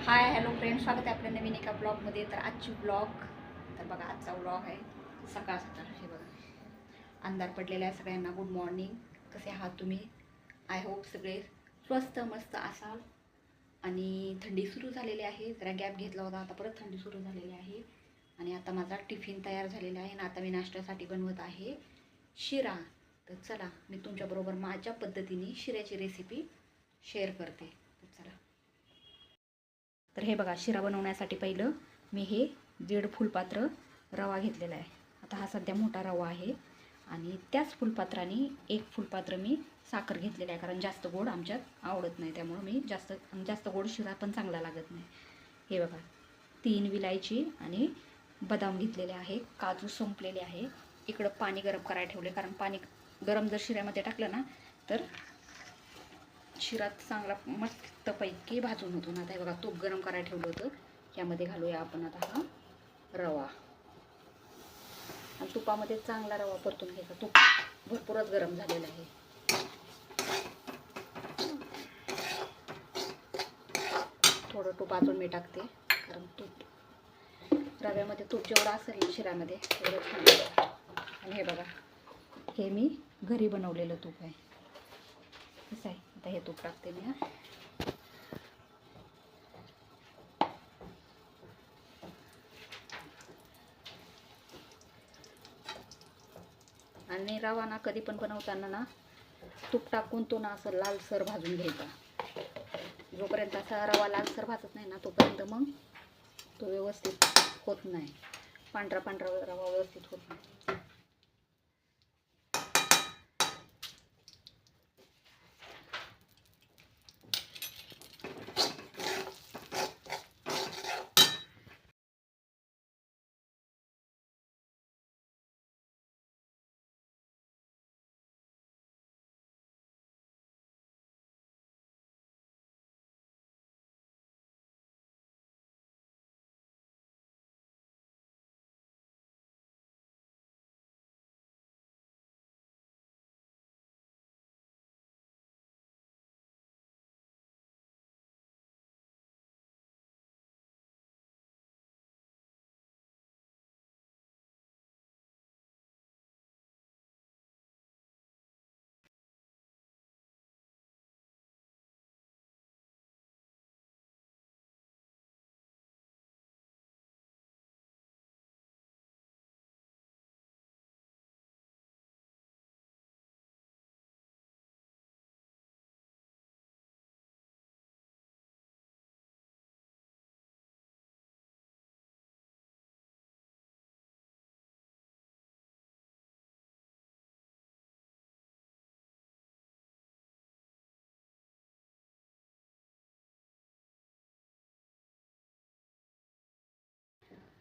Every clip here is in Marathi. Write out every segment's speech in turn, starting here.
हाय हॅलो फ्रेंड, स्वागत आहे आपल्या नवीन एका ब्लॉगमध्ये. तर आजची ब्लॉग, तर बघा आजचा ब्लॉग आहे सकाळ सकाळ. हे बघा अंधार पडलेला आहे. सगळ्यांना गुड मॉर्निंग. कसे आहात तुम्ही? आय होप सगळे स्वस्त मस्त असाल. आणि थंडी सुरू झालेली आहे. जरा गॅप घेतला होता, आता परत थंडी सुरू झालेली आहे. आणि आता माझा टिफिन तयार झालेला आहे आणि आता मी नाश्त्यासाठी बनवत आहे शिरा. तर चला मी तुमच्याबरोबर माझ्या पद्धतीने शिऱ्याची रेसिपी शेअर करते. तर चला. तर हे बघा, शिरा बनवण्यासाठी पहिलं मी हे 1.5 फुलपात्र रवा घेतलेला आहे. आता हा सध्या मोठा रवा आहे. आणि त्याच फुलपात्राने 1 फुलपात्र मी साखर घेतलेला आहे, कारण जास्त गोड आमच्यात आवडत नाही, त्यामुळं मी जास्त गोड शिरा पण चांगला लागत नाही. हे बघा 3 विलायची आणि बदाम घेतलेले आहे. काजू संपलेले आहे. इकडं पाणी गरम करायला ठेवले, कारण पाणी गरम जर शिऱ्यामध्ये टाकलं ना तर शिरा चांगला मस्तपैकी भाजून होतो ना. आता हे बघा तूप गरम करायला ठेवलं होतं, यामध्ये घालूया आपण आता हा रवा. आणि तुपामध्ये चांगला रवा परतून घ्यायचा. तूप भरपूरच गरम झालेलं आहे. थोडं तूप अजून मी टाकते, कारण तूप रव्यामध्ये तूप जेवढं असेल ना शिऱ्यामध्ये तेवढं छान लागतं. आणि हे बघा, हे मी घरी बनवलेलं तूप आहे. कसं आहे, आता हे तूप टाकते मी. आणि रवा ना कधी पण बनवताना ना तूप टाकून तो ना असं लालसर भाजून घ्यायचा. जोपर्यंत असा रवा लालसर भाजत नाही ना तोपर्यंत मग तो व्यवस्थित होत नाही. पांढरा पांढरा रवा व्यवस्थित होत नाही.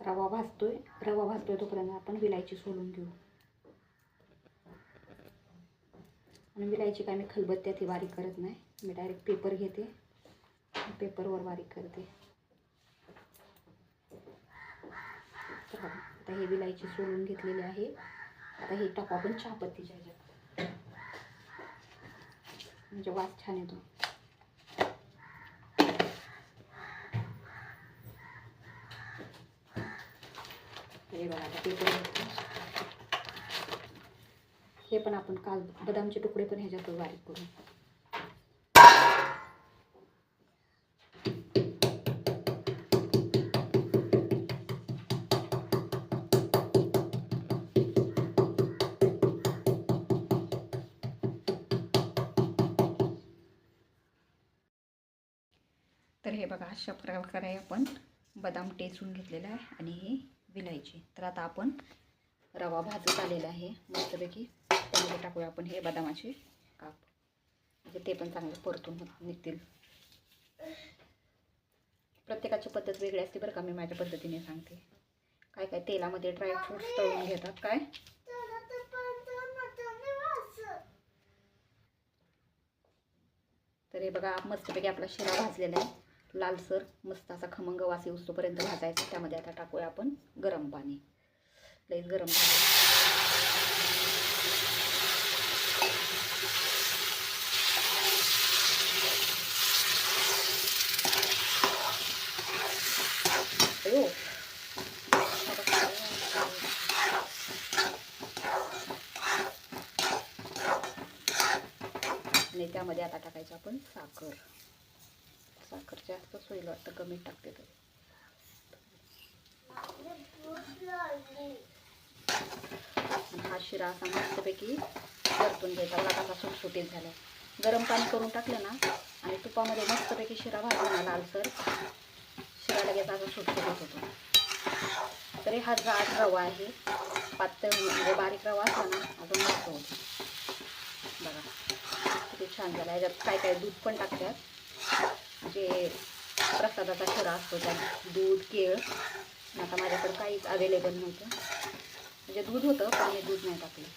रवा भाजतोय तोपर्यंत आपण विलायची सोलून घेऊ. आणि विलायची काय मी खलबत्त्यात बारीक करत नाही, मी डायरेक्ट पेपर घेते, पेपरवर बारीक करते. तर आता हे विलायची सोलून घेतलेली आहे. आता हे टाकू आपण चहापत्तीच्या ह्याच्यात, म्हणजे वास छान येतो. हे बघा आता पेपर घेतो. हे पण आपण काल बदामचे तुकडे पण ह्याच्यात बारीक करू. तर हे बघा अशा प्रकारे आपण बदाम टेचून घेतलेला आहे आणि हे विलायची. तर आता आपण रवा भाजत आलेला आहे मस्तपैकी, त्यामध्ये टाकूया आपण हे बदामाचे काप, म्हणजे ते पण चांगले परतून निघतील. प्रत्येकाची पद्धत वेगळी असते बरं का, मी माझ्या पद्धतीने सांगते. काय काय तेलामध्ये ड्रायफ्रूट्स तळून घेतात. काय तर हे बघा मस्तपैकी आपला शिरा भाजलेला आहे. लालसर मस्त असा खमंग वास येऊस्तोपर्यंत भाजायचा. त्यामध्ये आता टाकूया आपण गरम पाणी. लईच गरम झालं. अयो आणि त्यामध्ये आता टाकायचं आपण साखर. साखर जास्तच होईल वाटतं, कमी टाकते तर. हा शिरा असा मस्तपैकी परतून घ्यायचा. बघा कसा सुटसुटीत झाला. गरम पाणी करून टाकलं ना आणि तुपामध्ये मस्तपैकी शिरा भाजला ना लालसर, शिरा लगेच असा सुटसुटीत होतो. तरी हा जाड रवा आहे, पातळ म्हणजे बारीक रवा असला ना अजून मस्त होतो. बघा किती छान झाला. याच्यात काय काय दूध पण टाकतात, जे प्रसादाचा शिरा असतो त्यात दूध, केळ. आता माझ्याकडे काहीच अवेलेबल नव्हतं, म्हणजे दूध होतं पण मी दूध नाही टाकलं.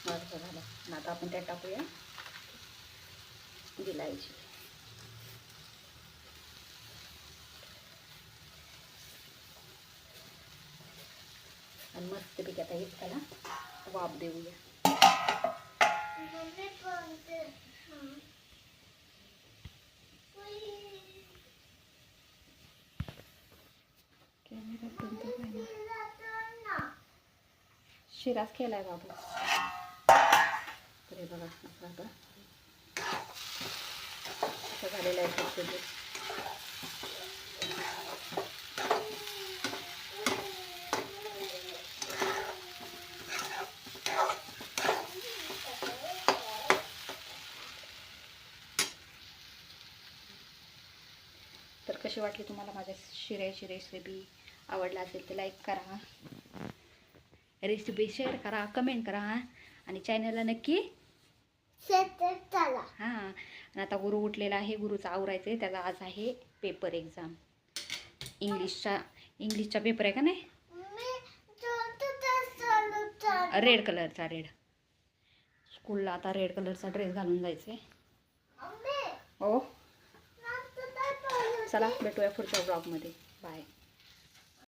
असं झालं. आता आपण त्यात टाकूया गिलायची. आणि मस्तपैकी आता एक त्याला वाफ देऊया. शिराच केलाय बाबू. तर हे बघा असं आता असं झालेलं आहे सुटसुटीत. तर कशी वाटली तुम्हाला माझ्या शिऱ्याची रेसिपी? आवडला असेल तर लाईक करा, रेसिपी शेअर करा, कमेंट करा आणि चॅनलला नक्की हां. आणि आता गुरु उठलेला आहे, गुरुचा आवरायचं आहे. त्याचा आज आहे पेपर एक्झाम, इंग्लिशचा पेपर आहे का नाही? रेड कलरचा. रेड स्कूलला आता रेड कलरचा ड्रेस घालून जायचं आहे. हो चला भेटूया पुढच्या ब्लॉगमध्ये. बाय.